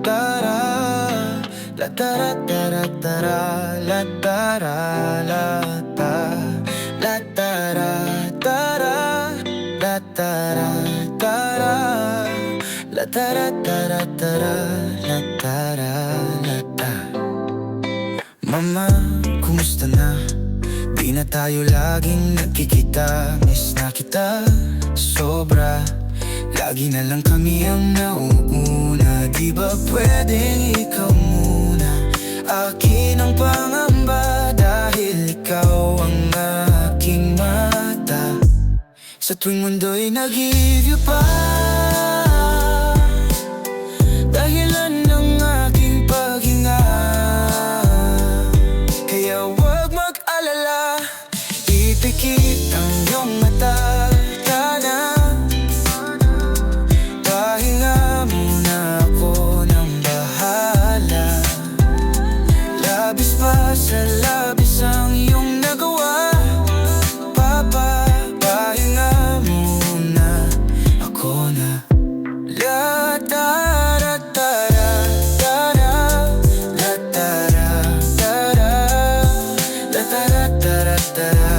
tara, la tara tara tara, la tara la ta, la tara tara, la tara tara, la tara tara tara, la tara la ta. Mama, kumusta na? Di na tayo laging nagkikita. Miss na kita sobra. Lagi na lang kami ang nauuna. Di ba pwedeng ikaw muna? Akin ang pangamba dahil ikaw ang aking mata. Sa tuwing mundo'y nag-give you pa, dahilan ng aking paghinga. Kaya wag mag-alala, ipikit ang iyong mata. Tana, pahinga muna ako ng bahala. Labis pa sa labis ang iyong nagawa. Papa, pahinga muna ako na. La tara tara tara, la tara tara, la tara tara tara,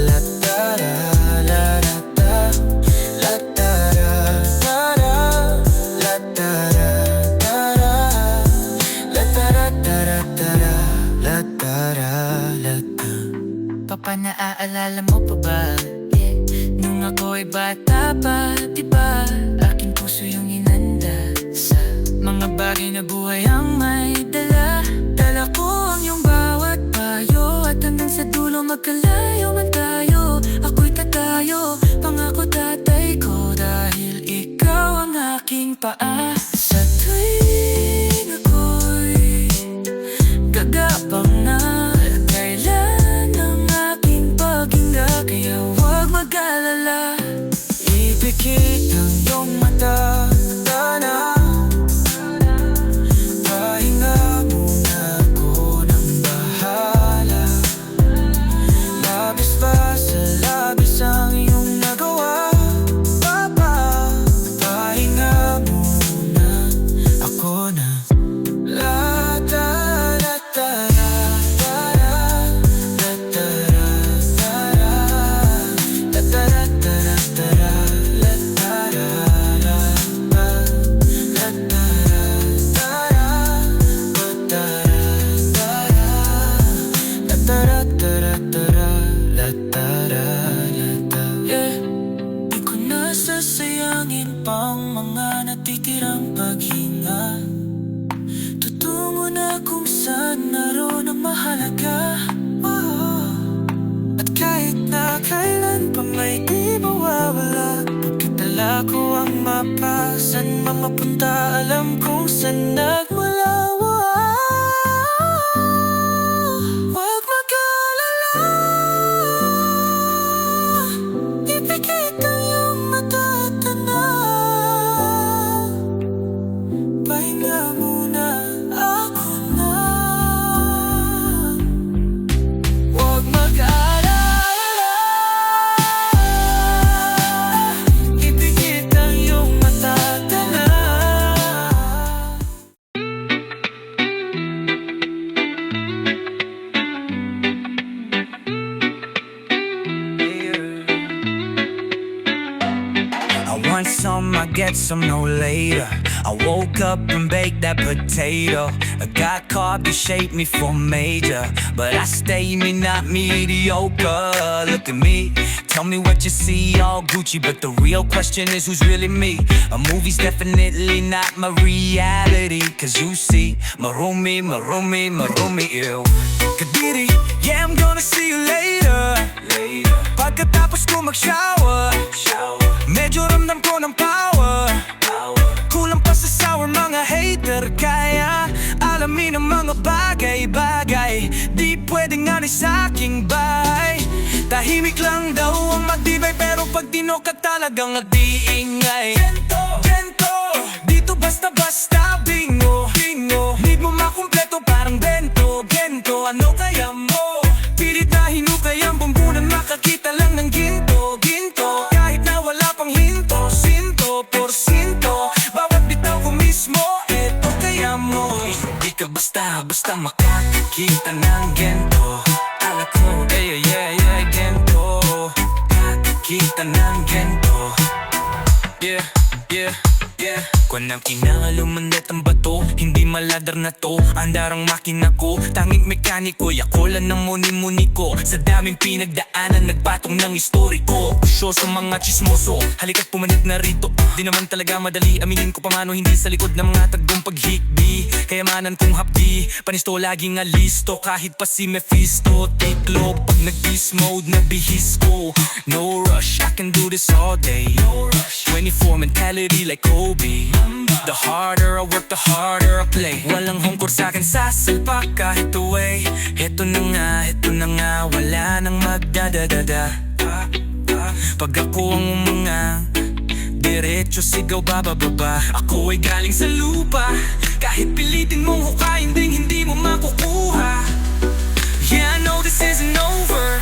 la tara la la ta, la tara tara, la tara tara, la tara tara tara, la tara la ta. Papa, naaalala mo pa ba? Nung ako'y bata pa, diba? Aking puso yung inanda sa mga bagay na buhay ang may dala. Dala ko ang iyong bawat payo, at hanggang sa dulo magkalayo man tayo. Ako'y tatayo, pangako tatay ko, dahil ikaw ang aking paa. Sa tuwing ako'y gagapang na, kailan ang aking paghinga. Kaya wag mag-alala, ipikit ang iyong mata. Tana, pahinga muna ako ng bahala. Labis pa sa labis ang iyong nagawa. Papa, pahinga muna ako na. La tara tara tara, la tara tara, la tara tara tara, la tara la ta, la tara tara, la tara tara, la tara tara tara, la tara la ta. Di ko na sasayangin pang mga natitirang paghinga. Tutungo na kung saan naroon ang mahalaga. At kahit na kailan pa may di mawawala, pagkatala ko ang mapa, saan man mapunta alam kung saan nagmula. Wag mag-alala, ipikit ang iyong mata. Tana, pahinga muna ako na. Wag mag-alala, ipikit ang iyong mata. Tana. I want some, I get some, no later. I woke up and baked that potato. I got carved to shape me for major, but I stay me, not mediocre. Look at me, tell me what you see, all Gucci, but the real question is who's really me? A movie's definitely not my reality, cause you see, marumi, marumi, marumi, ew. Kadiri, yeah, I'm gonna see you later. Pagkatapos ko mag-shower, medyo ramdam ko ng power. Kulang pa sa sour mga hater, kaya alamin ang mga bagay-bagay. Di pwedeng alis sa aking bahay. Tahimik lang daw ang magdibay, pero pag tinok ka talagang nag-iingay. Gento, dito basta-basta bingo. Need mo makumpleto parang bento. Ano kaya mo? Pilit na hinukay ang bumbunan, makakita lang ng ginto. Kahit na wala pang hinto, 100% bawat bitaw ko mismo. Eto mo. Di ka basta makakakita ng ganito. Kala ko, ganito. Kakakita ng ganito. Yeah. Kung ang kinakalumandat ang bato, hindi maladar na to. Andarang makina ko, tanging mekaniko. Yakulan ng muni-muni ko. Sa daming pinagdaanan, nagpatong ng istoriko. Show sa mga chismoso, halika't pumanit na rito. Di naman talaga madali, aminin ko pamano hindi sa likod ng mga tagong paghikbi. Kayamanan kong hapdi, panisto laging alisto. Kahit pa si Mephisto, take low. Pag nag-beast mode, nabihis ko. No rush, I can do this all day. 24 mentality like Kobe. The harder I work, the harder I play. Walang hongkor sa'kin, sasalpak kahit away. Heto na nga, wala nang magdadadada. Pag ako ang umangang, diretso sigaw bababa. Ako ay galing sa lupa, kahit pilitin mong hukayin ding hindi mo makukuha. Yeah, I know this isn't over.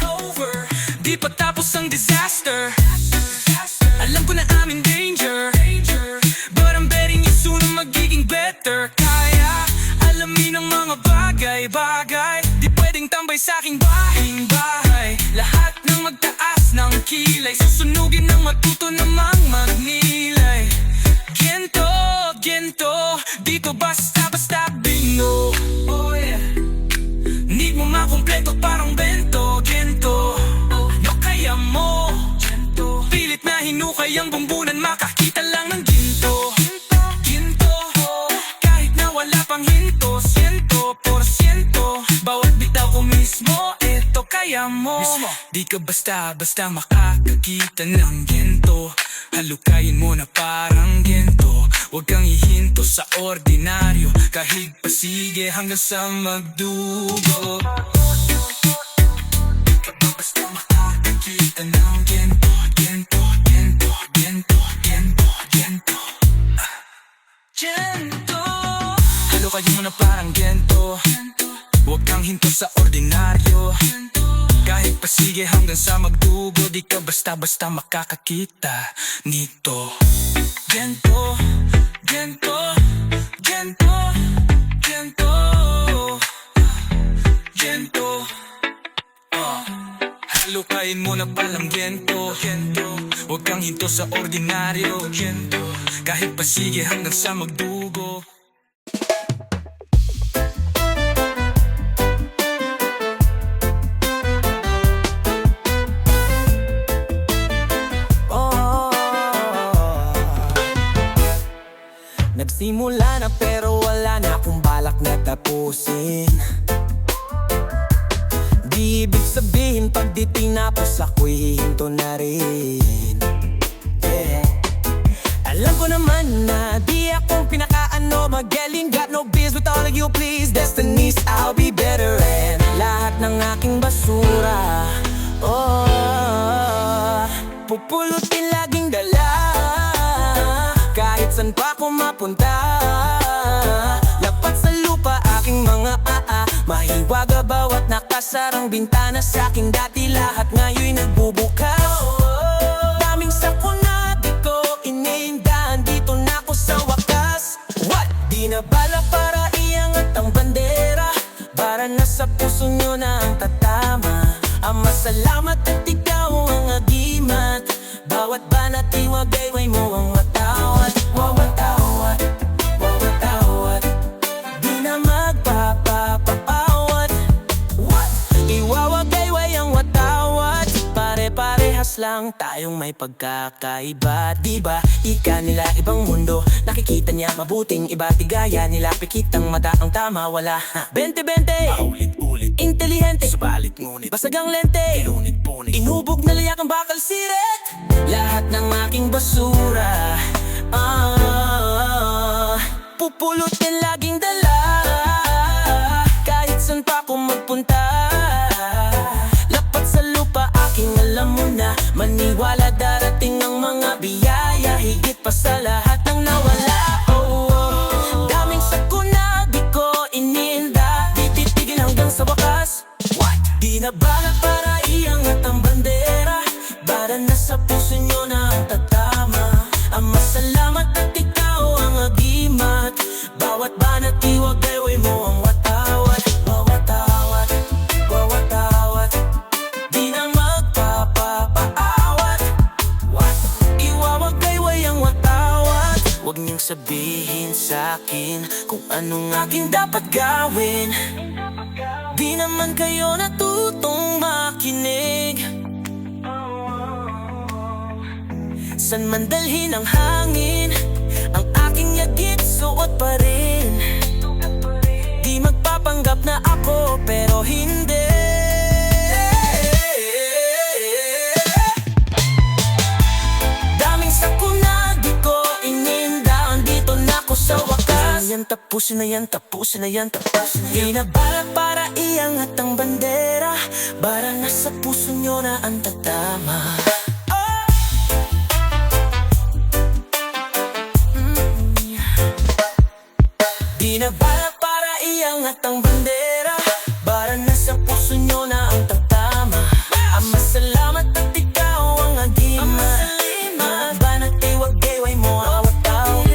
Di pa tapos ang disaster. Alam ko na I'm in danger, but I'm betting you soon na magiging better. Kaya alamin ang mga bagay-bagay. Di pwedeng tambay sa'king bahay. Lahat ng magtaas ng kilay, susunugin ng matuto namang magnilay. Gento, dito basta bingo. Oh yeah, hindi mo makumpleto parang bento. Gento, no kaya mo. Pilit na hinukay ang bumbunan, makakita lang ng ginto. Kahit na wala pang hinto, 100%. Bawat bitaw ko mismo, eto kaya mo. Di ka basta makakakita ng ginto. Halukayin mo na parang ginto. Huwag kang ihinto sa ordinaryo, kahit pasige hanggang sa magdugo. Di ka basta makakakita ng ginto. Gento, halukayin mo na parang gento. Huwag kang hinto sa ordinaryo, kahit pasige hanggang sa magdugo. Di ka basta makakakita nito. Gento. Halukayin mo na palang gento. Huwag kang hinto sa ordinaryo, kahit pasige hanggang sa magdugo. Nagsimula na pero wala na akong balak na tapusin. Di ibig sabihin pag di tinapos ako'y hinto na rin. Alam ko naman na di akong pinakaano magaling. Got no biz with all of you please. Destinies, I'll be better. And lahat ng aking basura, pupulutin laging dala. Kahit san pa ako mapunta, lapat sa lupa aking mga mahiwaga bawat nakasarang bintana sa aking dati. Lahat ngayon'y nagbubukas. Daming sakuna di ko iniindahan, dito na ako sa wakas. What? Di na bala para iangat ang bandera, para nasa puso nyo na ang tatama. Ama, salamat at ikaw ang agimat. Bawat banat iwagayway mo ang matawad. Wawatawad, di na magpapapawad. What? Iwawagayway ang watawad. Pare-parehas lang tayong may pagkakaiba. Diba, ika nila ibang mundo, nakikita niya mabuting iba. Tigaya nila pikitang mata ang tama, wala 20-20, Paulit-ulit, intelihente, subalit ngunit basagang lente, inunit-punit. inubog na layak ang bakal siret. Lahat ng aking basura, pupulutin laging dala. Kahit san pa ako magpunta, lapat sa lupa aking alam mo na. Maniwala darating ang mga biyaya, higit pa sa lahat ng nawala. Daming sakuna di ko iniinda, di titigil hanggang sa wakas. What? Di na balak para iangat ang bandera, para nasa puso nyo na ang tatama. Ama, salamat at ikaw ang agimat. Bawat banat iwagayway mo ang watawat. Wawatawat, wawatawat, di na magpapapaawat. What? Iwawagayway ang watawat. Huwag niyong sabihin sa'kin kung anong aking dapat gawin. Di naman kayo natutong makinig. San man dalhin ang hangin, ang aking yagit suot pa rin. Di magpapanggap na ako pero hindi. Daming sakuna di ko ininda, andito na ako sa wakas. Tapusin na yan, tapusin na yan, tapusin na yan. Binabalak para iangat ang bandera, para nasa puso nyo na ang tatama. Binabalak para iangat ang bandera, para nasa puso nyo na ang tatama. Ama salamat at ikaw ang agima. Mga banat iwagayway mo ang awataw.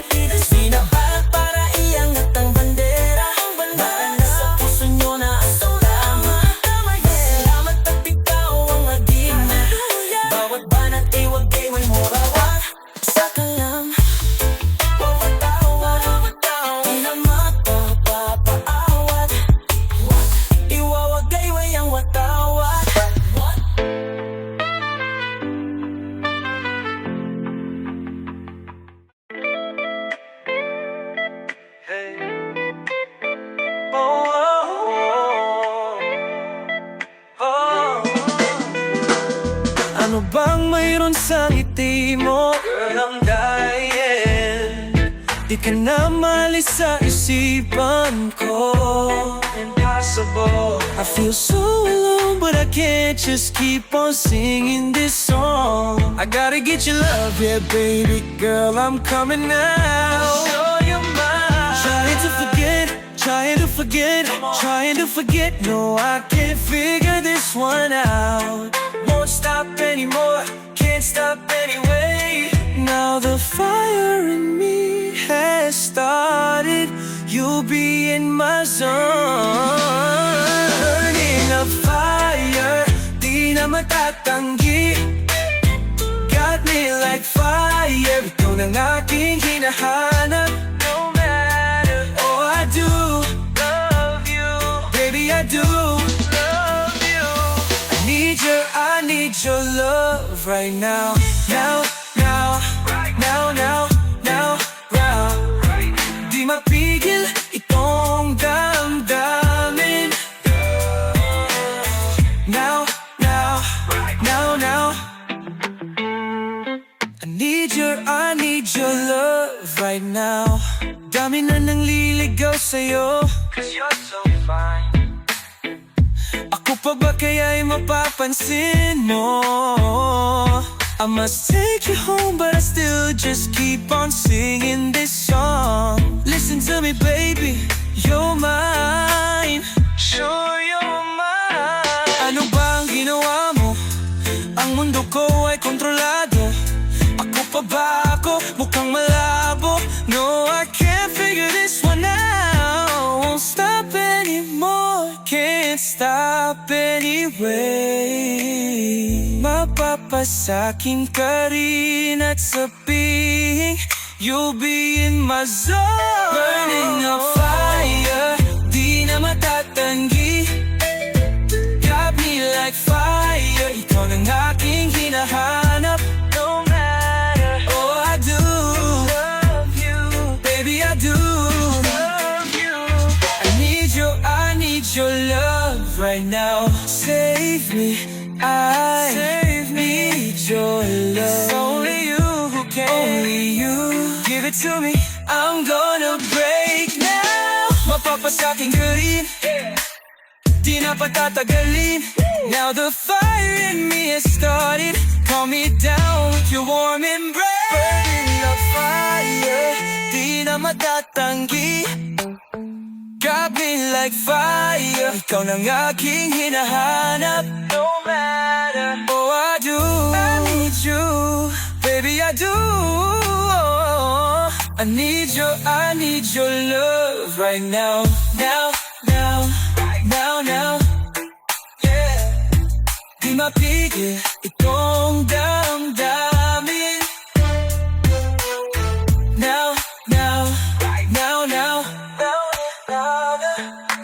Binabalak para iangat ang bandera, para nasa puso nyo na ang tatama. Salamat at ikaw ang agima. Bawat banat iwagayway mo bawat sakalam. Ano bang mayroon sa ngiti mo? Girl, I'm dying. Di ka na malis sa isipan ko. Impossible. I feel so alone, but I can't just keep on singing this song. I gotta get your love, yeah, baby girl, I'm coming now. Show your mind. Trying to forget, trying to forget, trying to forget. No, I can't figure this one out. Won't stop anymore, can't stop anyway. Now the fire in me has started. You'll be in my zone. Burning a fire, di na matatanggi. Got me like fire, ikaw ng aking hinahanap. No matter, oh I do love you, baby I do love you. I need your love right now. Now, now, now, now, now, now. Di mapigil itong damdamin. Now, now, now, now. I need your love right now. Dami na nang liligaw sa'yo, 'cause you're so fine. Ako pa ba kaya'y mapapansin mo? I must take you home, but I still just keep on singing this song. Listen to me, baby, you're mine. Sure, you're mine. Ano ba ang ginawa mo? Ang mundo ko ay kontrolado. Ako pa ba ako? Mukhang malabo. No, I can't figure this one out. Won't stop anymore, can't stop anyway. Mapapasakin ka rin at sabihin you'll be in my zone. Burning a fire, di na matatanggi. Got me like fire, ikaw ng aking hinahanap. No matter, oh I do love you, baby I do love you. I need your love right now. Save me, I need your love. It's only you who can, only you. Give it to me, I'm gonna break now. Mapapasakin ka rin, di na patatagalin. Now the fire in me has started. Calm me down with your warm embrace. Burning the fire, di na matatanggi. Got me like fire, ikaw ng aking hinahanap. No matter, oh I need you, baby I do. I need your love right now, now, now, now, now. Yeah. Di mapigil itong damdamin. Now, now, now, now.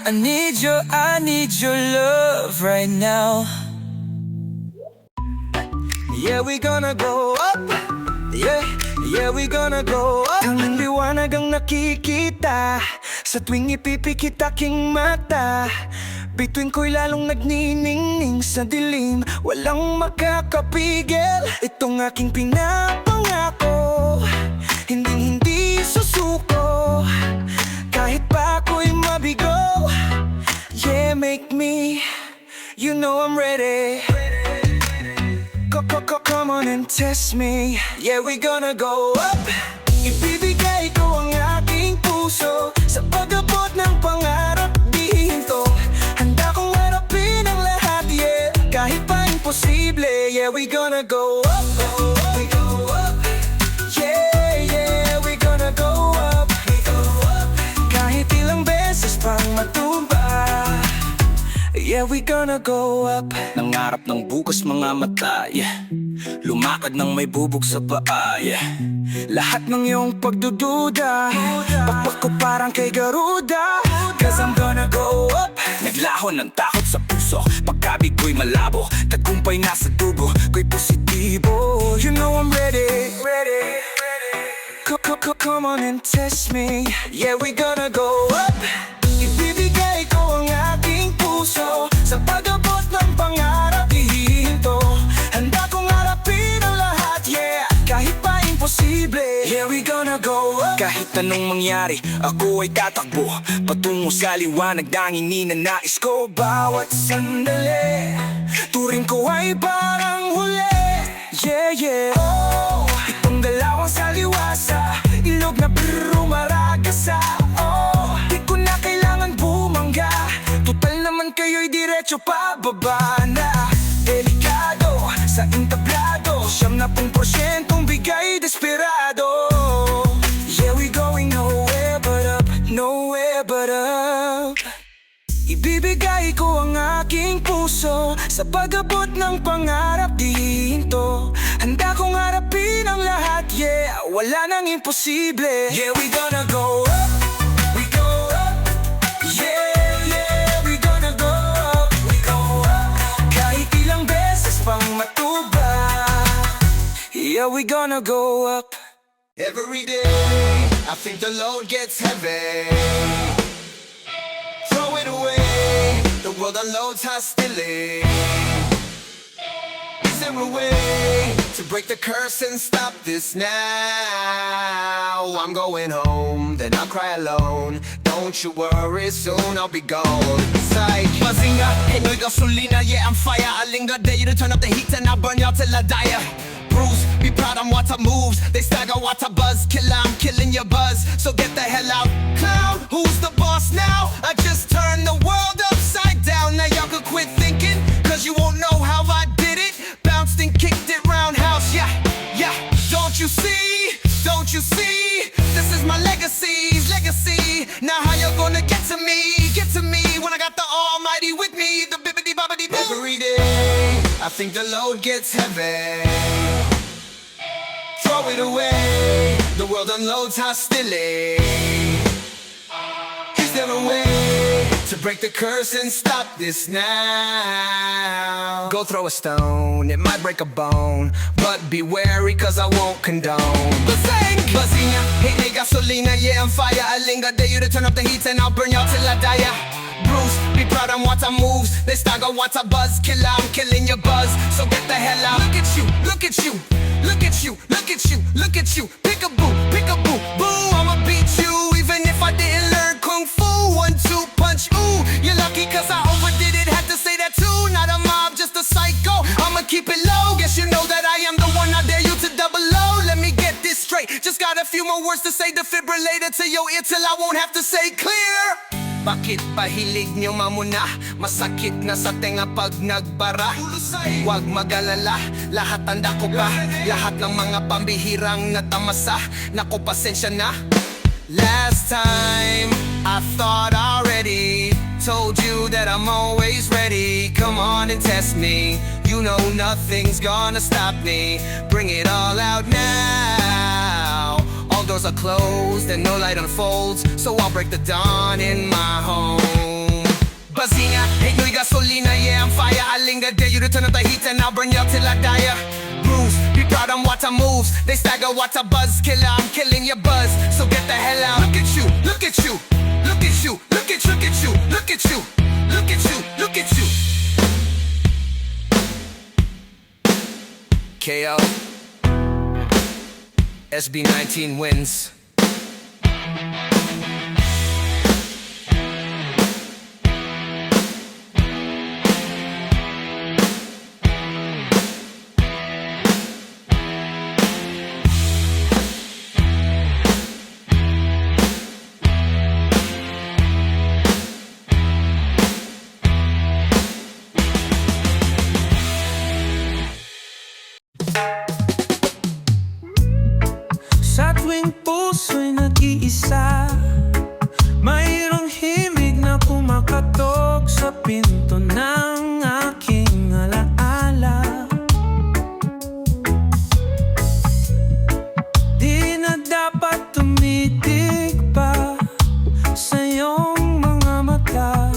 I need your love right now. Yeah, we gonna go up. Yeah, we gonna go up. Tanging liwanag ang nakikita sa tuwing ipipikit aking mata. Bituin ko'y lalong nagniningning sa dilim. Walang makakapigil itong aking pinapangako. Hindi susuko kahit pa ako'y mabigo. Yeah, make me, you know I'm ready. Come on and test me. Yeah, we gonna go up. Ibibigay ko ang aking puso sa pag-abot ng pangarap. Dihin to, handa kong harapin ang lahat. Yeah, kahit pa imposible. Yeah, we gonna go up. We go up. Yeah, we gonna go up. We go up. Kahit ilang beses pang matumba. Yeah, we gonna go up. Nangarap ng bukas mga mata, yeah. Lumakad ng may bubog sa paa, yeah. Lahat ng iyong pagdududa, pakpak ko parang kay Garuda. Cause I'm gonna go up. Naglaho ng takot sa puso, pagkabig ko'y malabo. Tagumpay nasa dugo, ko'y positibo. You know I'm ready. Come on and test me. Yeah, we gonna go up. Ibibigay ko ang aking puso sa pag-abot ng pangarap. Ihihinto, handa kong harapin ang lahat. Yeah, kahit pa imposible. Yeah, we gonna go up. Kahit anong mangyari, ako ay tatakbo patungo sa liwanag ng ininanais ko. Bawat sandali, turing ko ay parang huli. Yeah, oh, itong dalawang saliwasa, ilog na rumaragasa. Oh, di ko na kailangan bumangga, total naman kayo'y diretso pababa na. Delikado sa entablado, 70% bigay desperado. Yeah, we going nowhere but up, nowhere but up. Ibibigay ko ang aking puso sa pag-abot ng pangarap. Dihin to, handa kong harapin ang lahat. Yeah, wala nang imposible. Yeah, we gonna go up. We go up. Yeah, we gonna go up. We go up. Kahit ilang beses pang matuba. Yeah, we gonna go up. Every day, I think the load gets heavy. Throw it away, the world unloads hostility. Is there a way to break the curse and stop this now? I'm going home, then I'll cry alone. Don't you worry, soon I'll be gone. Psych. Buzzing up, hit no gasolina, yeah I'm fire. I linger there, you to turn up the heat and I'll burn y'all till I die. Bruce, be proud I'm what I moves. They stagger what I buzz. Killer, I'm killing your buzz. So get the hell out. Clown, who's the boss now? I just turned the world upside down. Now y'all could quit thinking, cause you won't know how I did it. Bounced and kicked it roundhouse, yeah. Don't you see? Don't you see? This is my legacy's legacy. Now how you gonna get to me? Get to me when I got the almighty with me. The bibbidi bobbidi boo. Every day, I think the load gets heavy. Throw it away, the world unloads hostility. Is there a way to break the curse and stop this now? Go throw a stone, it might break a bone, but be wary cause I won't condone. Buzzing, hate me gasolina, yeah I'm fire. I linger there, you to turn up the heat and I'll burn y'all till I die. Bruce, be proud I'm what I moves. They stagger what I buzz. Killer, I'm killing your buzz. So get the hell out. Look at you, look at you, look at you, look at you, look at you. Pick a boo, boo. I'ma beat you even if I didn't learn kung fu. 1-2 punch, ooh. You're lucky cause I overdid it. Had to say that too. Not a mob, just a psycho. I'ma keep it low. Guess you know that I am the one. I dare you to double low. Let me get this straight. Just got a few more words to say. Defibrillator to your ear till I won't have to say clear. Bakit pahilig nyo mamuna? Masakit na sa tenga pag nagbara. Huwag mag-alala, lahat tanda ko pa. Lahat ng mga pambihirang natamasa. Naku, pasensya na. Last time I thought already. Told you that I'm always ready. Come on and test me. You know nothing's gonna stop me. Bring it all out now. All doors are closed and no light unfolds, so I'll break the dawn in my home. Bazinga, ain't no gasolina, yeah, I'm fire. I linger, dare you to turn up the heat and I'll burn you up till I die. Bruise, be proud I'm water moves. They stagger, water buzz, killer, I'm killing your buzz. So get the hell out. Look at you, look at you, look at you, look at you, look at you, look at you, look at you. KO SB19 wins. Sa tuwing puso'y nag-iisa, mayroong himig na kumakatok sa pinto ng aking alaala. Di na dapat tumitig pa sa iyong mga mata.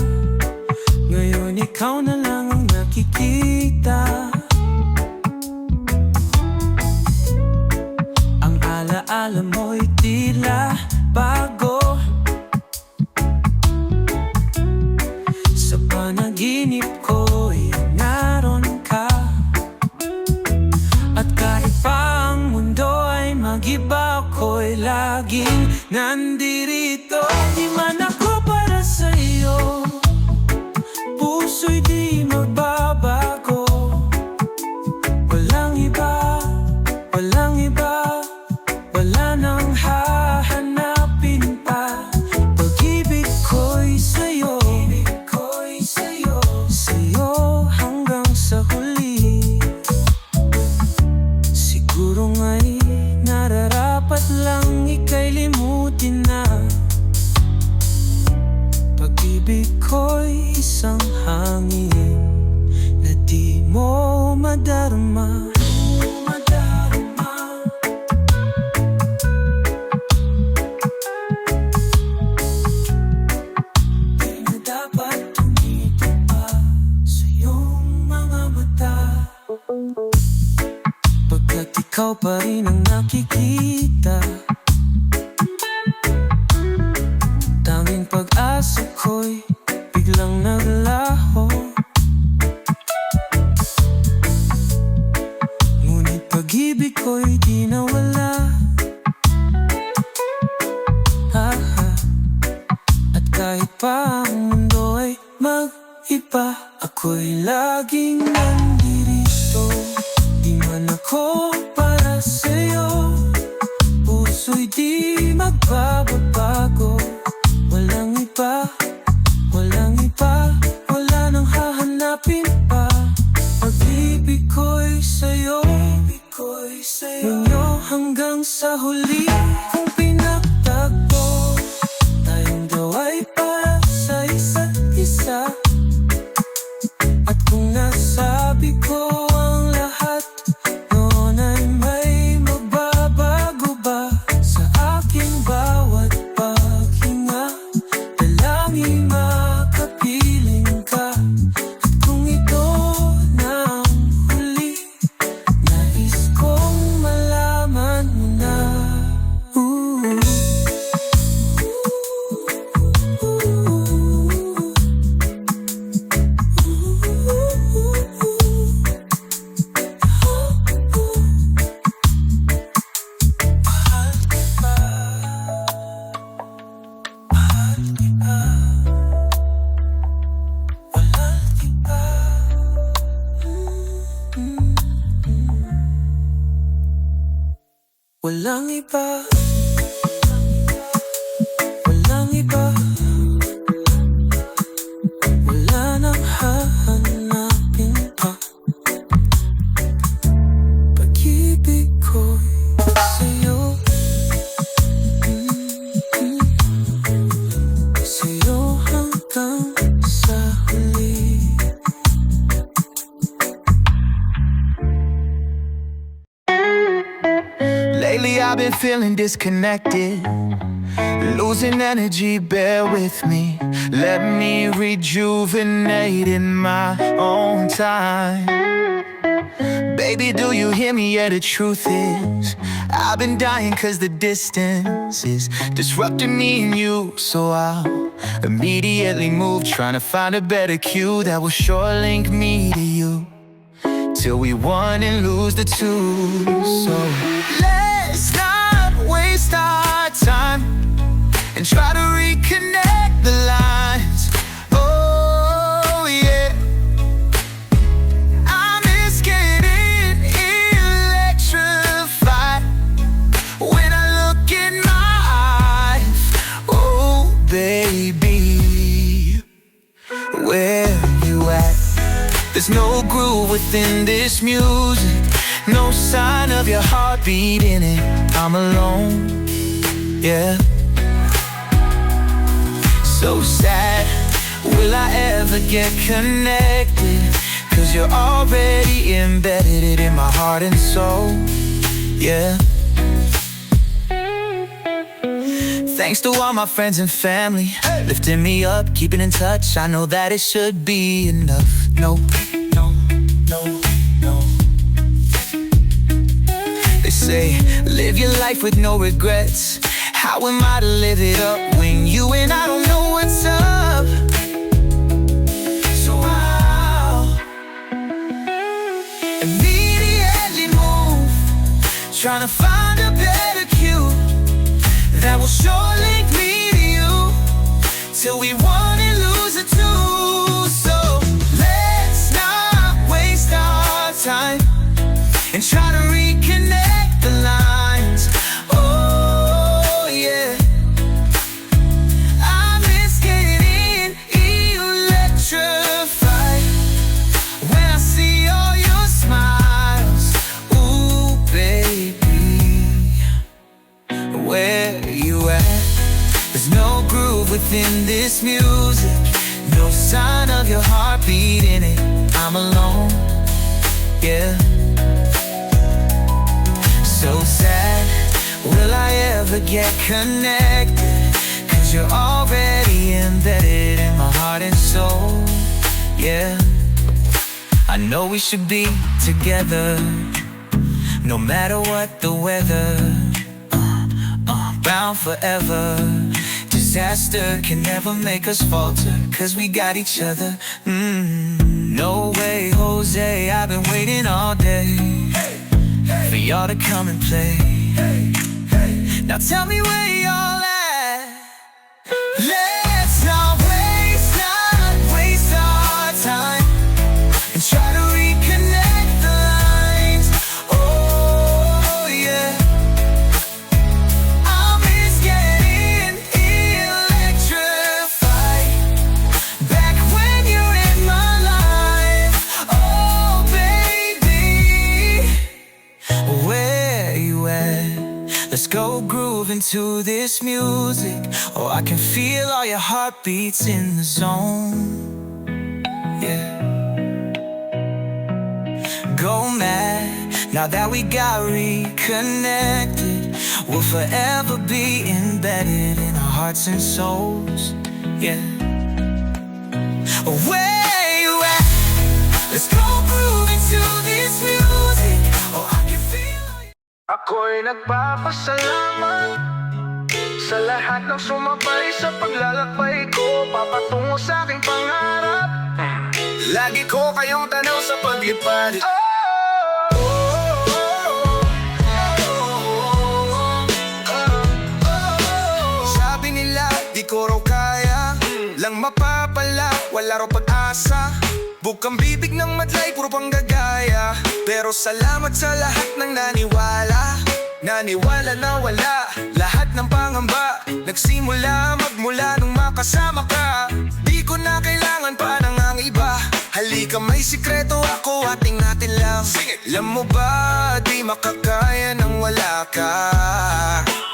Ngayon ikaw na lang ang nakikita. Alam mo'y tila bago. Sa panaginip ko'y naroon ka. At kahit pa ang mundo ay mag-iba, ako'y laging nandirito. Di man ako para sa'yo, puso'y di magbabago. Walang iba, walang iba, wala nang hahanapin pa. Pag-ibig ko'y sa'yo, sa'yo hanggang sa huli. Siguro nga'y nararapat lang ika'y limutin na. Pag-ibig ko'y isang hangin na di mo madarama. Pagkat ikaw pa rin ang nakikita, tanging pag-asa ko'y biglang naglaho. Ngunit pag-ibig ko'y di nawala. At kahit pa ang mundo ay mag-iba, ako'y laging nandirito. Di man ako para sa'yo, puso'y di magbabago. Walang iba, walang iba, wala nang hahanapin pa. Pag-ibig ko'y sa'yo, ninyo hanggang sa huli. Kung pinagtagpo, tayong daw ay para sa isa't isa. At kung nasabi ko ang lahat, noon ay may magbabago ba sa aking bawat paghinga? Dalangin makapiling ka. At kung ito na ang huli, nais kong malaman mo na. Walang iba, walang iba, wala nang hahanapin pa. Pag-ibig ko'y sa'yo, sa'yo. been feeling disconnected, losing energy, bear with me. Let me rejuvenate in my own time. Baby, do you hear me? Yeah, the truth is I've been dying cause the distance is disrupting me and you. So I'll immediately move, trying to find a better cue that will sure link me to you, till we won and lose the two. So let's not waste our time and try to reconnect the lines. Oh yeah, I miss getting electrified when I look in my eyes. Oh baby, where you at? There's no groove within this music, no sign of your heartbeat in it. I'm alone, yeah. So sad, will I ever get connected? Cause you're already embedded in my heart and soul, yeah. Thanks to all my friends and family, lifting me up, keeping in touch. I know that it should be enough. No, no, no, no. They say, live your life with no regrets. How am I to live it up when you and I don't know what's up? So I'll immediately move, trying to find a better cue that will sure link me to you, till we won and lose it too. So let's not waste our time and try to reconnect the lines. Oh yeah, I miss getting electrified when I see all your smiles. Ooh baby, where you at? There's no groove within this music, no sign of your heartbeat in it. I'm alone, yeah. So sad, will I ever get connected? Cause you're already embedded in my heart and soul, yeah. I know we should be together, no matter what the weather. Bound forever. Disaster can never make us falter, cause we got each other. No way, Jose, I've been waiting all day for y'all to come and play. Now tell me where y'all at. Let's not waste our time and try to reconnect the lines. Oh yeah, I miss getting electrified back when you're in my life. Oh baby, where you at? Let's go groove into this music. Oh, I can feel all your heartbeats in the zone, yeah. Go mad, now that we got reconnected. We'll forever be embedded in our hearts and souls, yeah. Where you at? Let's go groove into this music. Oh, I can feel all your... Ako'y nagpapasalamat sa lahat ng sumabay sa paglalakbay ko papatungo sa aking pangarap. Lagi ko kayong tanaw sa paglipad. Sabi nila, di ko raw kaya, lang mapapala, wala raw pag-asa. Bukang bibig ng madlay, puro pang gagaya. Pero salamat sa lahat ng naniwala. Naniwala na wala lahat ng pangamba. Nagsimula magmula nung makasama ka. Di ko na kailangan pa ng ang iba. Halika may sikreto ako, ating natin lang. Alam mo ba, di makakaya nang wala ka.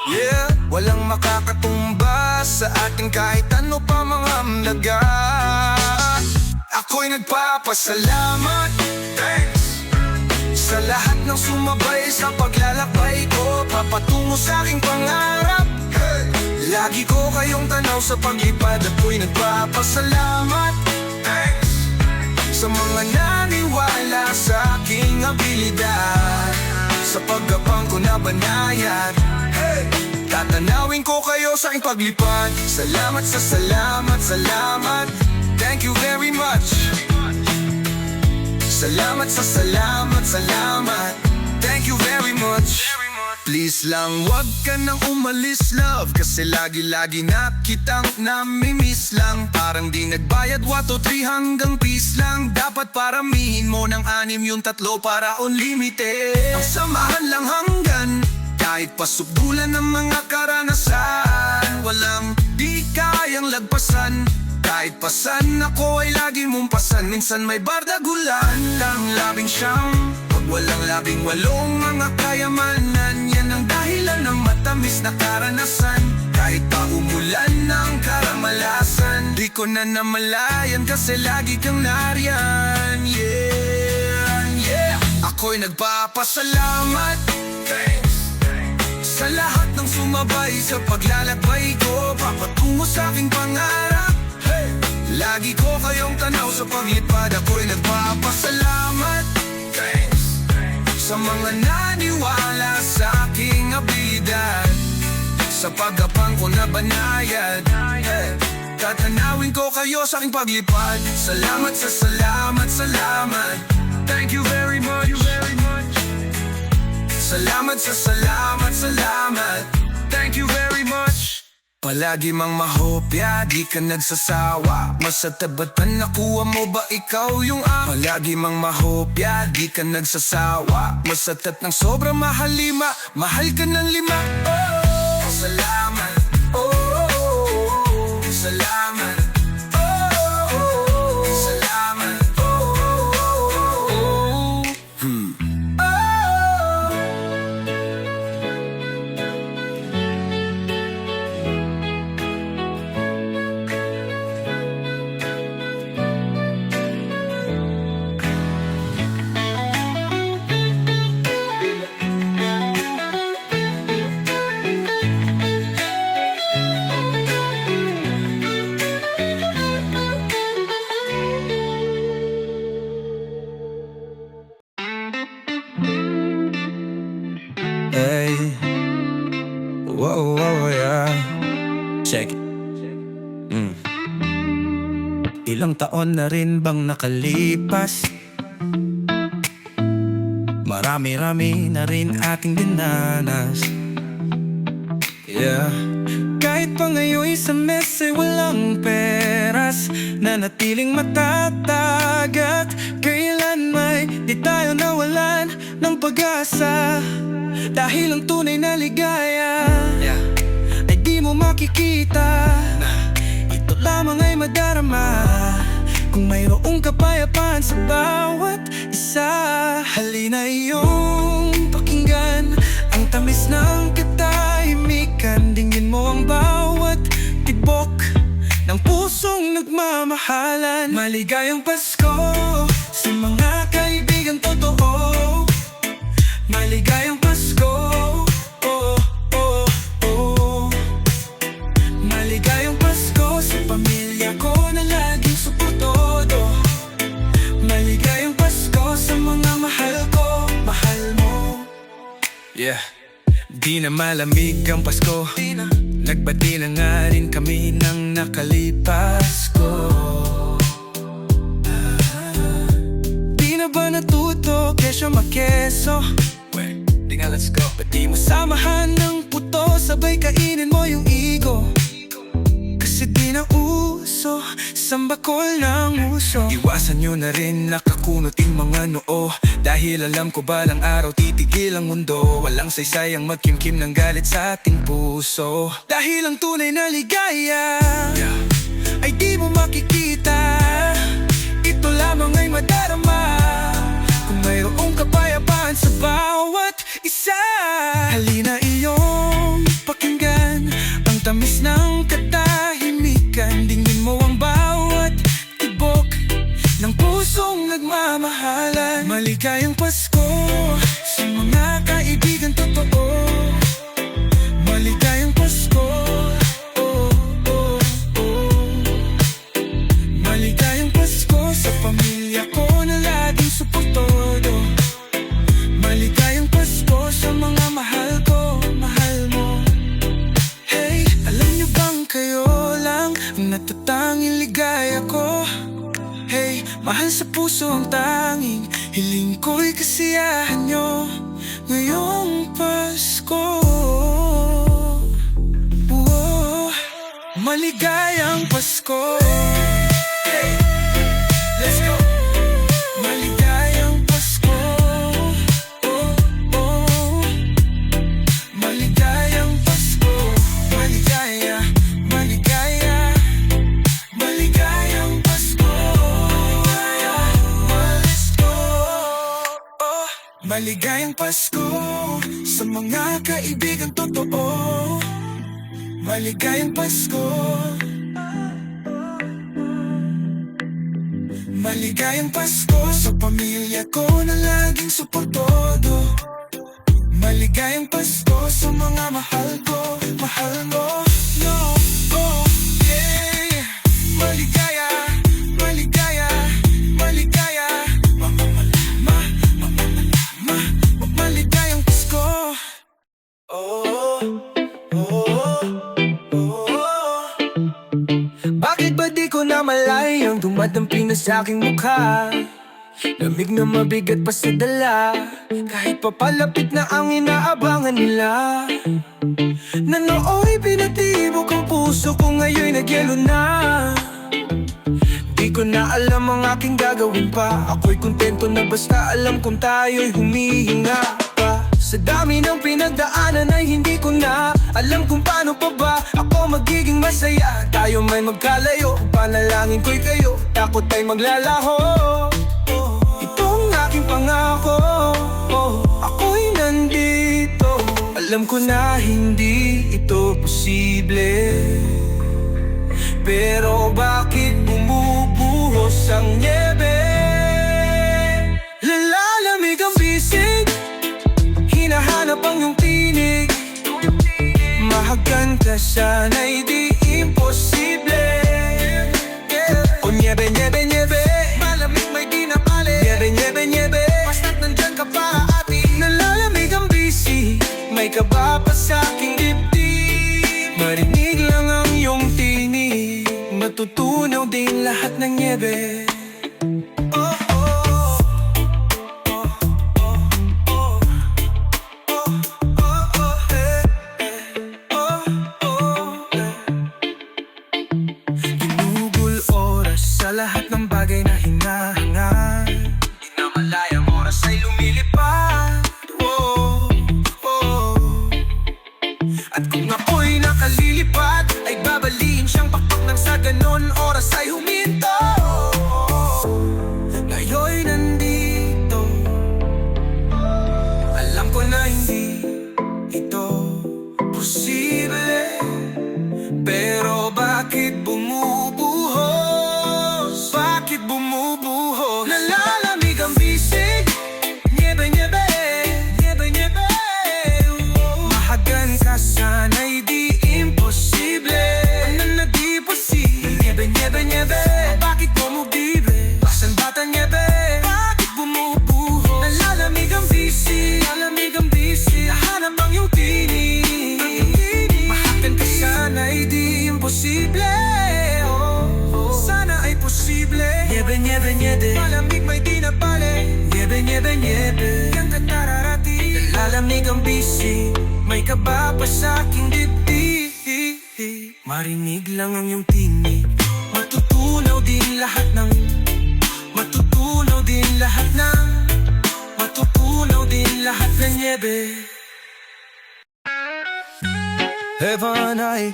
Yeah, walang makakatumba sa atin kahit ano pa mga amnaga. Ako'y nagpapasalamat, thanks, sa lahat ng sumabay sa paglalakbay ko papatungo sa aking pangarap. Lagi ko kayong tanaw sa paglipad, ako'y nagpapasalamat. Thanks sa mga naniwala sa aking abilidad, sa paggapang ko na banayad. Tatanawin ko kayo sa aking paglipad. Salamat sa salamat, salamat. Thank you very much. Salamat sa salamat, salamat. Thank you very much. Please lang wag ka nang umalis, love, kasi lagi-lagi na kitang namimiss lang. Parang di nagbayad 1, 2, 3 hanggang peace lang. Dapat paramihin mo ng 6 yung 3 para unlimited. Ang samahan lang hanggan, kahit pasubdulan ng mga karanasan. Walang di kayang lagpasan, kahit pasan ako ay lagi mong pasan. Minsan may bardagulan lang 19, pag walang 18 mga kayamanan. Yan ang dahilan ng matamis na karanasan, kahit pa umulan ng karamalasan. Di ko na namalayan kasi lagi kang nariyan. Yeah, yeah. Ako'y nagpapasalamat. Thanks sa lahat ng sumabay sa paglalakbay ko, papatungo sa aking pangarap. Lagi ko kayong tanaw sa paglipad, ako'y nagpapasalamat. Thanks sa mga naniwala sa aking abilidad, sa paggapang ko na banayad. Tatanawin ko kayo sa aking paglipad. Salamat sa salamat, salamat. Thank you very much. Salamat sa salamat, salamat. Thank you very much. Palagi mang mahopya, di ka nagsasawa. Masatabat pa nakuha mo ba ikaw yung palagi mang mahopya, di ka nagsasawa. Masatat ng sobrang mahal 5, mahal ka ng 5. Oh, salamat. Oh, salamat. Oh, salamat. Hey, whoa, whoa, yeah. Check it. Ilang taon na rin bang nakalipas? Marami-rami na rin ating dinanas. Yeah. Kahit pa ngayon'y sa mes ay walang peras, nanatiling matatagat. Kailan may di tayo nawalan ng pag-asa, dahil ang tunay na ligaya ay di mo makikita. Ito lamang ay madarama kung mayroong kapayapaan sa bawat isa. Halina iyong pakinggan ang tamis ng katahimikan. Dinggin mo ang bawat tibok ng pusong nagmamahalan. Maligayang Pasko sa mga kaibigan totoo. Maligayang Pasko, oh, oh, oh. Maligayang Pasko sa pamilya ko na laging suportodo. Maligayang Pasko sa mga mahal ko, mahal mo. Yeah, di na malamig ang Pasko. Nagbati na nga rin kami ng nakalipas ko. Di na ba natuto kesyo makeso? Di nga let's go. Ba't di mo samahan ng puto, sabay kainin mo yung ego? Kasi di na uso, sambakol ng uso. Iwasan nyo na rin nakakunuting mga noo, dahil alam ko balang araw titigil ang mundo. Walang saysay ang magkimkim ng galit sa ating puso, dahil ang tunay na ligaya ay di mo makikita. Ito lamang ay madarama kung mayroong kapayapaan sa bawat isa. Halina iyong pakinggan ang tamis ng katahimikan. Dingin mo ang bawat tibok ng pusong nagmamahalan. Maligayang Pasko sa mga kaibigan totoo. iligaya ko. Hey, mahal sa puso ang tanging hiling ko'y kasiyahan nyo ngayong Pasko. Whoa, maligayang Pasko. Hey, let's go. Maligayang Pasko. Oh, oh. Maligayang Pasko. Maligaya, maligaya. Maligayang Pasko. Let's go. Oh, maligayang Pasko sa mga kaibigang totoo. Maligayang Pasko. Maligayang Pasko sa pamilya ko na laging suportado. Maligayang Pasko sa mga mahal ko, mahal mo. No, oh, yeah. Maligaya, maligaya, maligaya. Maligayang Pasko. Oh, oh, oh. Bakit ba di ko na malayang dumadampi na sa aking mukha? Lamig na mabigat pa sa dala, kahit papalapit na ang inaabangan nila. Na nooy pinatibok ang puso ko, ngayon'y nagyelo na. Di ko na alam ang aking gagawin pa. Ako'y kontento na basta alam kong tayo'y humihinga pa. Sa dami ng pinagdaanan ay hindi ko na alam kung paano pa ba ako magiging masaya. Tayo may magkalayo, panalangin ko'y kayo, takot ay maglalaho. Itong aking pangako, ako'y nandito. Alam ko na hindi ito posible, pero bakit bumubuhos ang nyebe? Lalalamig ang bisig, hinahanap ang iyong tinig. Mahagan ka sana'y di imposible. O nyebe, nyebe, nyebe, malamig may di napali. Nyebe, nyebe, nyebe, basta't nandyan ka pa ating. Nalalamig ang bisig, may kaba pa sa aking dibdib. Marinig lang ang iyong tinig, matutunaw din lahat ng nyebe. Ginugol oras sa lahat ng bagay na hinahangal. Di na malayang oras ay lumilipad. Oh, oh. At kung ako'y nakalilipad, ay babaliin siyang pakpak nang sa ganon oras ay huminto. Ngayon'y nandito, alam ko na hindi ito posible, pero bakit bumubuhos? Bakit bumubuhos? Nalalamig ang bisig, nyebe, nyebe, nyebe, nyebe. Mahagan ka sana'y di imposible. Ano na di posible? Nyebe, nyebe, nyebe, bakit bumubibe? Basan bata nyebe, bakit bumubuhos? Nalalamig ang bisig, nalalamig ang bisig. Nahanap ang iyong tinig. Mahagan ka sana'y di imposible. Sana ay posible. Nyebe, nyebe, nyebe, malamig may di napali. Nyebe, nyebe, nyebe, kang katararati. Nalalamig ang bisig, may kaba pa sa aking dibdib. Marinig lang ang iyong tinig, matutunaw din lahat ng, matutunaw din lahat ng, matutunaw din lahat ng nyebe. Heaven ay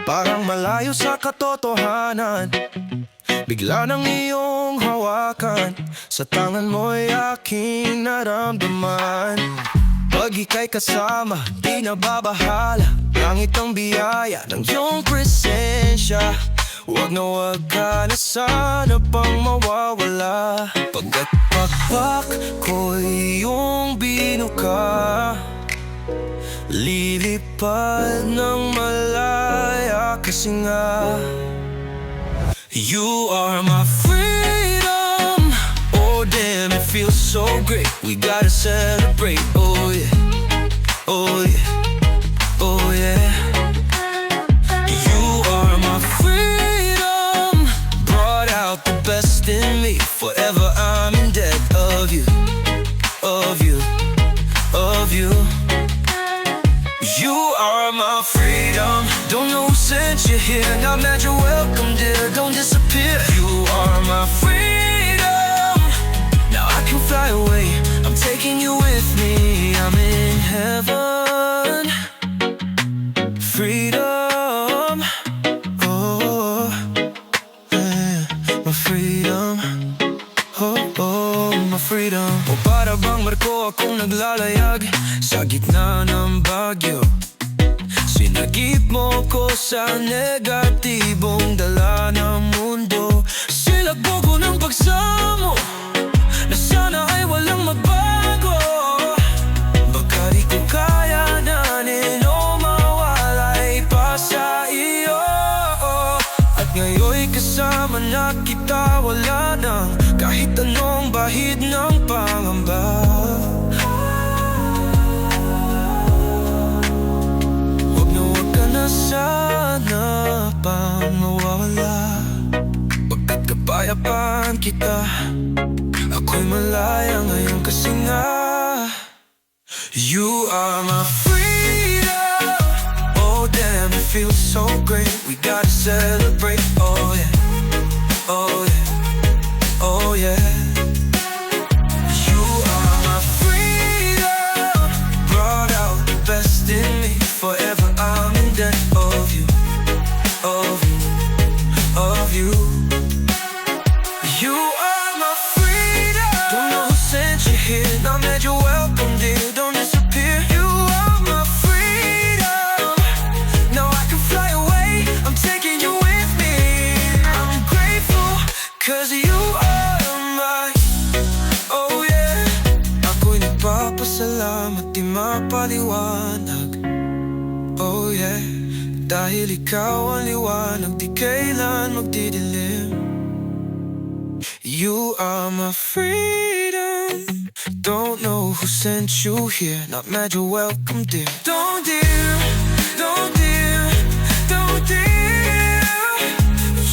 parang malayo sa katotohanan. Bigla ng iyong hawakan, sa tangan mo'y aking naramdaman. Pag ika'y kasama, di nababahala. Langit ang biyaya ng iyong presensya. Huwag na huwag ka na sana pang mawawala. Pagkat pakpak ko'y iyong binuka, lilipad ng malaya kasi nga you are my freedom. Oh damn, it feels so great. We gotta celebrate. Oh yeah, oh yeah, oh yeah. You are my freedom. disappear. You are my freedom. Now I can fly away, I'm taking you with me. I'm in heaven. Freedom. Oh, yeah. My freedom. Oh, my freedom. O para bang barko akong naglalayag sa gitna ng bagyo. Sinagip mo ko sa negatibong dala ng mundo. Silagbo ko ng pagsamo na sana ay walang magbago. Baka di ko kayanin o mawalay pa sa iyo. At ngayon'y kasama na kita, wala na kahit anong bahid ng pangamba. Huwag ka na sana pang mawawala. Pagkat kapayapaan kita, ako'y malaya ngayon kasi nga you are my freedom. Oh damn, it feels so great. We gotta celebrate. Oh yeah, oh yeah, oh yeah. You are my freedom. Brought out the best in me. Forever I'm in debt of you, of you, of you. You are my freedom. Don't know who sent you here. Now that you're welcome, dear. Don't disappear. You are my freedom. Now I can fly away, I'm taking you with me. I'm grateful, cause you are mine. Oh yeah. Ako'y nagpapasalamat, di mapaliwanag. Oh yeah. Dahil ikaw ang liwanag, di kailan magdidilim. You are my freedom. Don't know who sent you here. Not mad, you're welcome, dear. Don't dear, don't dear, don't dear.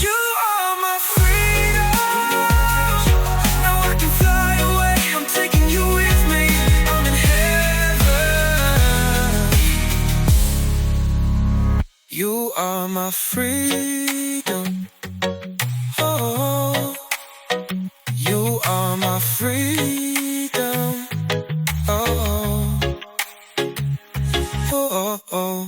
You are my freedom. Now I can fly away, I'm taking you with me. I'm in heaven. You are my freedom. Oh, you are my freedom. Oh, oh, oh, oh.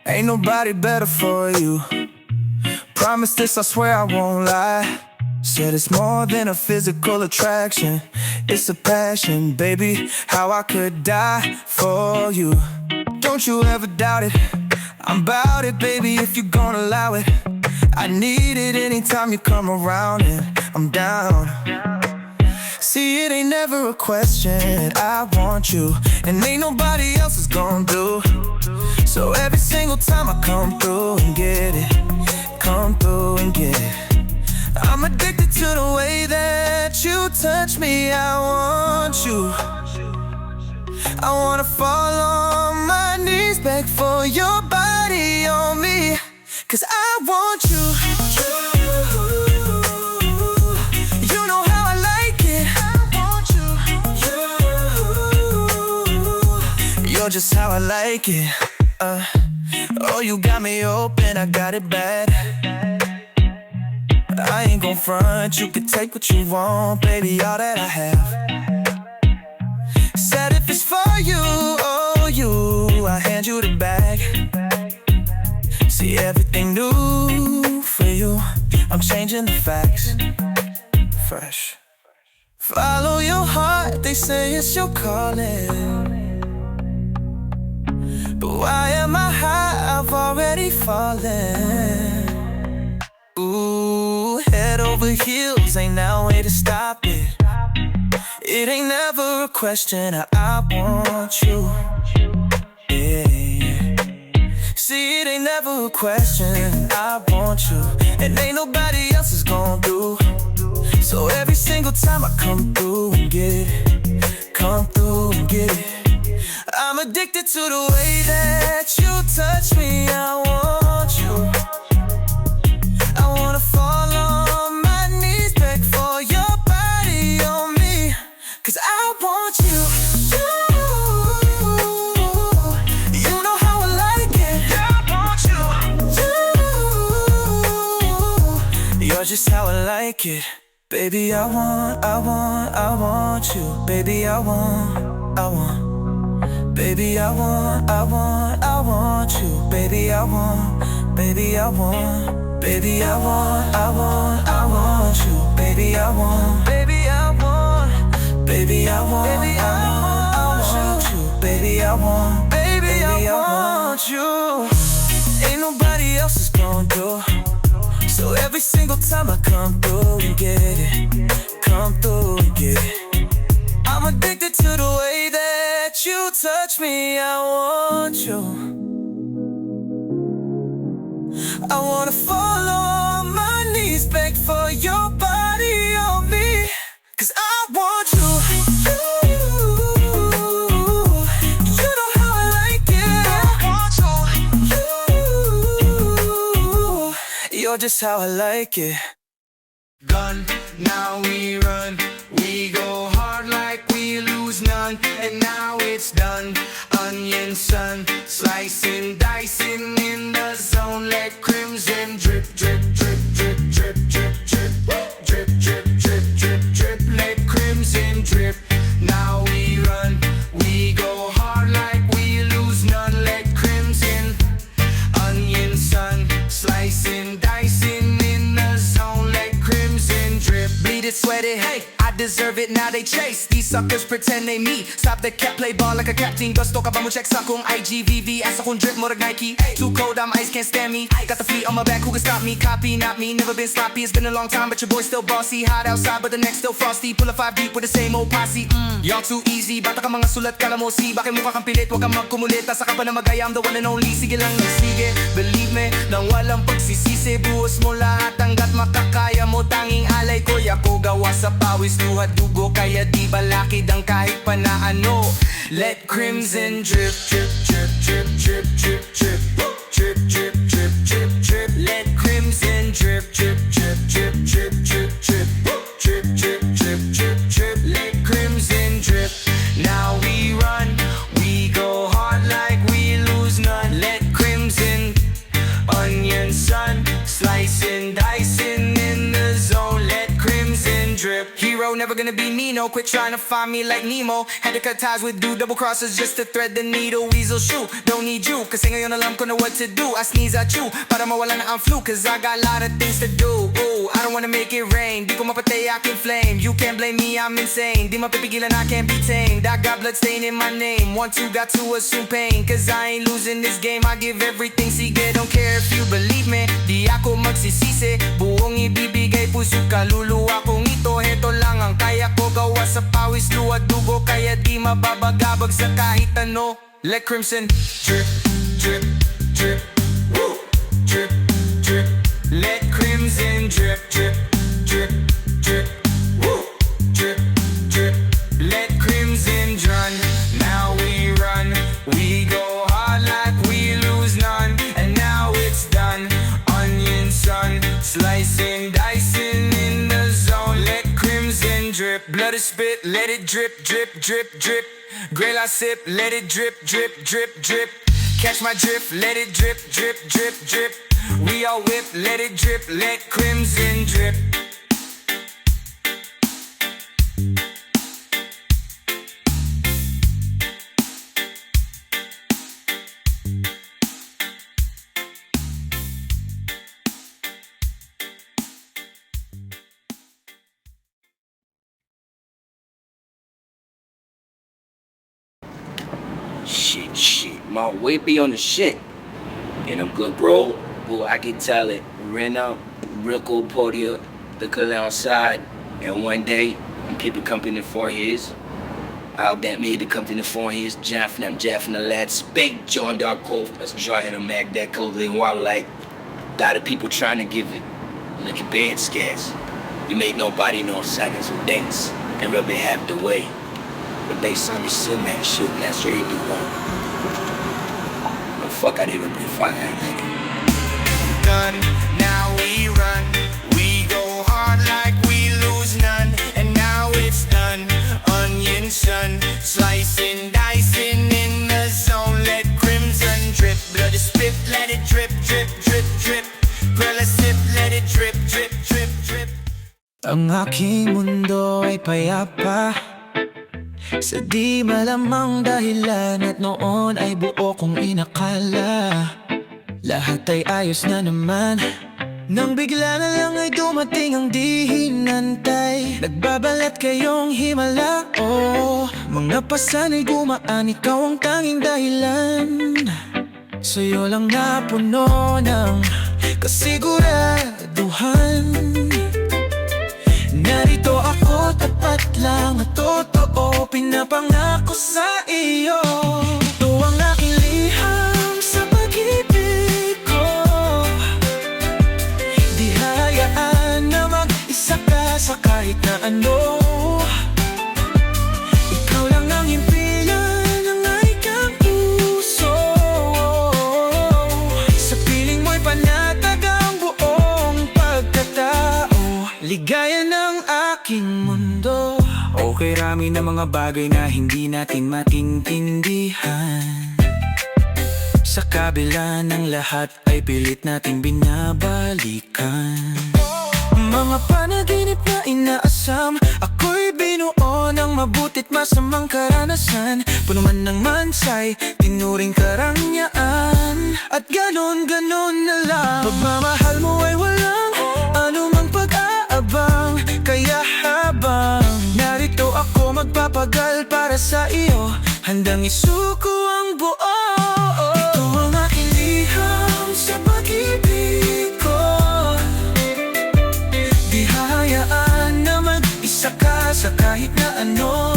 Ain't nobody better for you. Promise this, I swear I won't lie. Said it's more than a physical attraction. It's a passion, baby, how I could die for you. Don't you ever doubt it, I'm about it, baby, if you're gonna allow it. I need it anytime you come around and I'm down. See, it ain't never a question, I want you, and ain't nobody else is gonna do. So every single time I come through and get it, come through and get it. I'm addicted to the way that you touch me, I want you. I wanna fall on my knees, beg for your body on me, 'cause I want you. You know how I like it, I want you. You're just how I like it. Oh, you got me open, I got it bad. I ain't gon' front, you can take what you want, baby, all that I have. Said if it's for you, oh you, I hand you the bag. See everything new for you, I'm changing the facts. Fresh. Follow your heart, they say it's your calling. But why am I high, I've already fallen. Ooh, head over heels, ain't no way to stop it. It ain't never a question, I want you. Yeah. See, it ain't never a question, I want you, and ain't nobody else is gonna do. So every single time I come through and get it, come through and get it. I'm addicted to the way that you touch me, I want you. I wanna fall on my knees, beg for your body on me, 'cause just how I like it. Baby, I want you. Baby, I want. Baby, I want you. Baby, I want. Baby, I want. Baby, I want you. Baby, I want. Baby, I want. Baby, I want. Baby, I want you. Baby, I want. Baby, I want you. Ain't nobody else is gon' do. So every single time I come through and get it, come through and get it. I'm addicted to the way that you touch me. I want you. I wanna fall on my knees, beg for your body on me. 'Cause I want you. You know how I like it. I want you. You're just how I like it. Gun, now we run. We go hard like we lose none. And now it's done. Onion sun, slicing, dicing in the zone. Let crimson drip, drip, drip, drip, drip, drip, drip, drip, drip, drip, drip, drip. Let crimson drip. Now we run. We go hard like we lose none. Let crimson, onion sun, slicing, dicing in the zone. Let crimson drip. Bleed it, sweat it, hey, I deserve it, now they chase. These suckers pretend they me. Stop the cap, play ball like a captain. Gusto ka ba mo check sa kung IGVV? Asa kung drip mo rag Nike. Too cold, I'm ice, can't stand me. Got the fleet on my back, who can stop me? Copy, not me, never been sloppy. It's been a long time, but your boy still bossy. Hot outside, but the neck's still frosty. Pull a 5 deep with the same old posse. Y'all too easy, bata ka mga sulat, kala mo si. Bakit mukha kang pilit, wag kang magkumulit. Asa ka pa na magaya, I'm the one and only. Sige lang nagsige, believe me, nang walang pagsisisi. Buhos mo lahat hanggat makakaya mo. Tanging alay ko, ako gawa sa pawis, luha, dugo. Kaya di balakid ang kahit pa na ano. Let crimson drip, drip, drip, drip, drip, drip, drip, drip, drip, drip, drip, drip. Let crimson drip, drip, drip, drip, drip, drip, drip, drip, drip, drip, drip, drip. Let crimson drip. Now we run, we go hard like we lose none. Let crimson, onion sun, slicing, dicing in the zone. Let crimson drip. Hero, never gonna be me, no. Quit trying to find me like Nemo. Had to cut ties with double crosses just to thread the needle. Weasel shoe, don't need you, kasi ngayon alam ko na what to do. I sneeze at you, para mawala na ang flu, cause I got a lot of things to do. Ooh, I don't wanna make it rain, di ko mapatay, I can flame. You can't blame me, I'm insane. Di mapipigilan, I can't be tamed. I got blood stain in my name. 1, 2, got to assume pain, cause I ain't losing this game. I give everything, sige, don't care if you believe me. Di ako magsisisi, buong ibibigay, puso kaluluwa kong ito. Heto lang ang kaya ko, gawa sa pawis, luha, dugo. Kaya di mababagabag sa kahit ano. Let crimson drip, drip, drip, woo, drip, drip. Let crimson drip, drip, drip, drip, woo, drip, drip. Let crimson run, now we run. We go hard like we lose none. And now it's done, onion sun, slicing, dicing in the zone. Let crimson drip, blood is spit, let it drip, drip, drip, drip. Grail I sip, let it drip, drip, drip, drip. Catch my drift, let it drip, drip, drip, drip. We all whip, let it drip, let crimson drip. Shit, my weight be on the shit. And I'm good, bro. Boy, I can tell it. Rena, Rico, Podia, the color outside. And one day, people come in the 4 years. I'll bet me to come in the 4 years. Jeff and the lads. Big John Dark Cove. Let's try and mag that clothing while like. Lot of people trying to give it. Look at bad scares. You make nobody know seconds of dance. And rub it half the way. But they saw me sitting that shit, and that's where you do wrong. But fuck, I didn't even find that nigga. Done, now we run. We go hard like we lose none. And now it's done, onion sun, slicing, dicing in the zone. Let crimson drip, blood is spit, let it drip, drip, drip, drip. Grill a sip, let it drip, drip, drip, drip. Ang aking mundo ay payapa sa di malamang dahilan, at noon ay buo kong inakala lahat ay ayos na naman. Nang bigla na lang ay dumating ang di hinantay, nagbabalat kayong himala, oh. Mga pasan ay gumaan, ikaw ang tanging dahilan. Sa'yo lang napuno ng kasiguraduhan. Narito ako, tapat lang at totoo, pinapangako sa iyo. Ito ang aking liham sa pag-ibig ko. Di hayaan na mag-isa ka sa kahit na ano. Ikaw lang ang himpilan ng aking puso. Sa piling mo'y panatag ang buong pagkatao, ligaya ng aking mundo. Okay, rami na mga bagay na hindi natin matintindihan. Sa kabila ng lahat ay pilit nating binabalikan. Mga panaginip na inaasam, ako'y binuo ng mabuti't masamang karanasan. Puno man ng mansay, tinuring karangyaan, at ganon-ganon na lang. Pagmamahal mo ay walang anumang pag-aabang, kaya habang narito ako magpapagal para sa iyo, handang isuko ang buo. Ito ang aking liham sa pag-ibig ko. Di hayaan na mag-isa ka sa kahit na ano.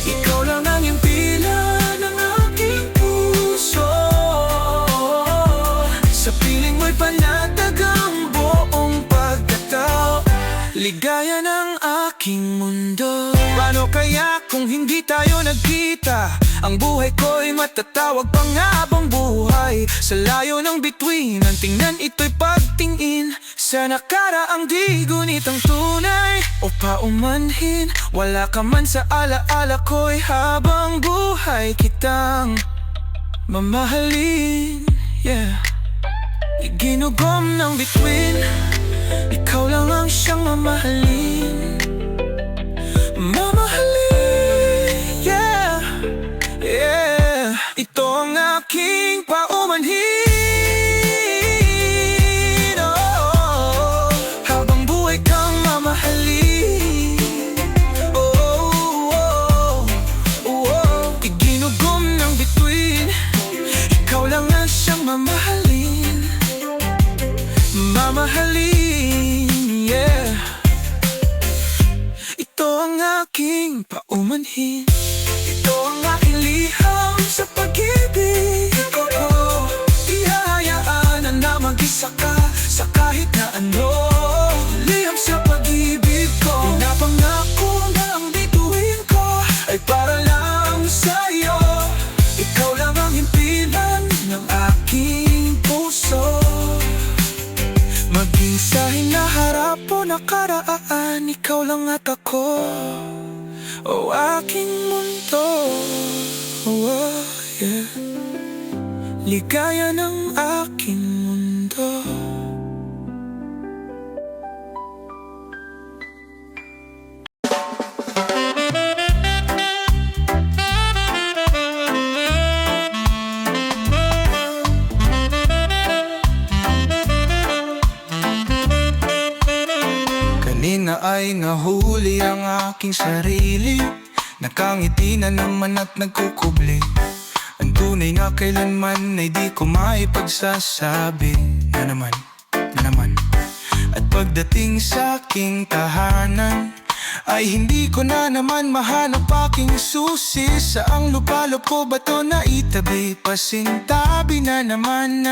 Ikaw lang ang himpilan ng aking puso. Sa piling mo'y panatag ang buong pagkatao, ligaya ng aking mundo. Paano kaya kung hindi tayo nagkita? Ang buhay ko'y matatawag panghabang buhay. Sa layo ng bituin, ang tingnan ito'y pagtingin sa nakaraang di gunitang tunay o paumanhin. Wala ka man sa alaala ko'y habang buhay kitang mamahalin, yeah. Iginugom ng bituin, ikaw lang ang siyang mamahalin. Mamahalin, yeah, yeah. Ito ang aking paumanhin, oh. Habang buhay kang mamahalin, oh, oh, oh, oh. Iginugom ng bituin, ikaw lang ang siyang mamahalin. Mamahalin, yeah. Ito ang aking paumanhin. Ito ang aking liham sa pag-ibig ko. Di hayaan na mag-isa ka sa kahit na ano. Liham sa pag-ibig ko, pinapangako na ang bituin ko ay para lang sa'yo. Ikaw lang ang himpilan ng aking puso. Maging sa hinaharap o nakaraan, ikaw lang at ako, o aking mundo, oh, yeah. Ligaya ng aking mundo. Kanina ay nahuli ang aking sarili, nakangiti na naman at nagkukubli. Ang tunay na kailanman ay di ko maipagsasabi. Na naman. At pagdating sa aking tahanan ay hindi ko na naman mahanap aking susi. Saang lupalop ko ba to na itabi? Pasintabi na naman.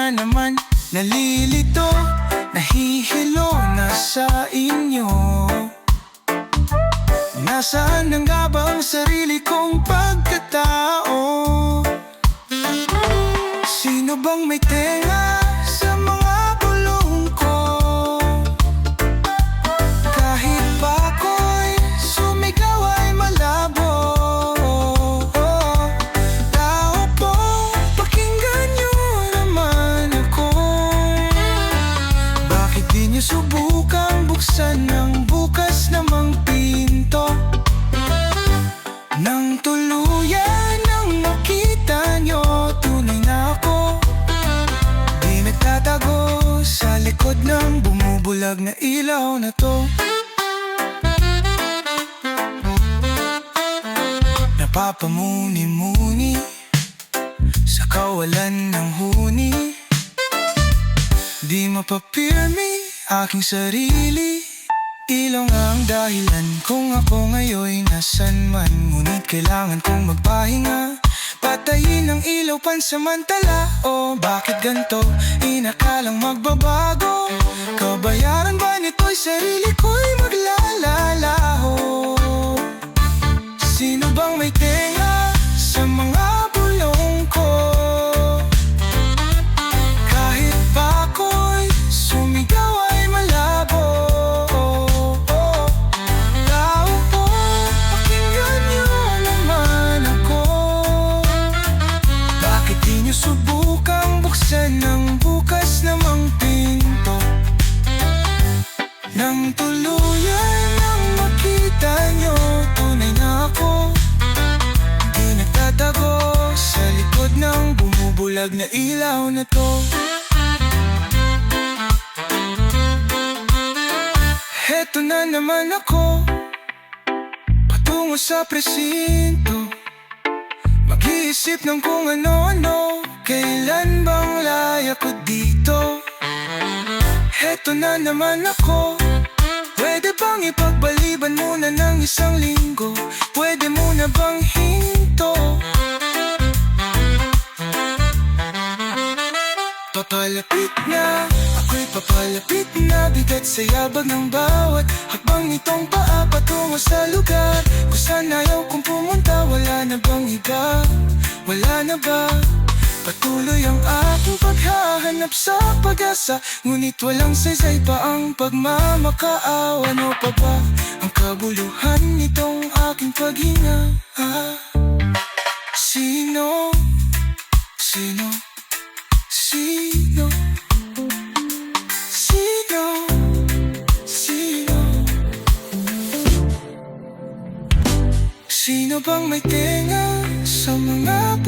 Nalilito, nahihilo na sa inyo. Nasaan na nga ba ang sarili kong pagkatao? Sino bang may tenga sa mga bulong ko? Kahit pa ako'y sumigaw ay malabo. Tao po, pakinggan niyo naman ako. Bakit di niyo subukang buksan Nagpapamuni-muni sa kawalan ng huni. Di mapapirmi aking sarili, ilaw nga ang dahilan kung ako ngayon nasan man. Ngunit kailangan kong magpahinga, patayin ang ilaw pansamantala. O bakit ganito, inakalang magbabago? Kabayaran ba nito'y sarili ko'y maglalalaho? Sino bang may tenga sa mga bulong ko? Kahit pa ako'y sumigaw ay malabo. Tao po, pakinggan niyo naman ako. Bakit di niyo subukang buksan ang bukas namang pinto? Nang tuluyan ang makita niyo, tunay na ako di nagtatago sa likod ng bumubulag na ilaw na to. Heto na naman ako, patungo sa presinto, mag-iisip ng kung ano-ano. Kailan bang laya ko dito? Heto na naman ako, pwede bang ipagbaliban muna ng isang linggo? Pwede muna bang hinto? Papalapit na, ako'y papalapit na, bigat sa yabag ng bawat hakbang nitong paa patungo sa lugar kung saan ayaw kong pumunta. Wala na bang iba? Wala na ba? Patuloy ang aking paghahanap sa pag-asa, ngunit walang saysay pa ang pagmamakaawa. Ano pa ba ang kabuluhan nitong aking paghinga? Sino? Sino? Sino? Sino? Sino? Sino bang may tenga sa mga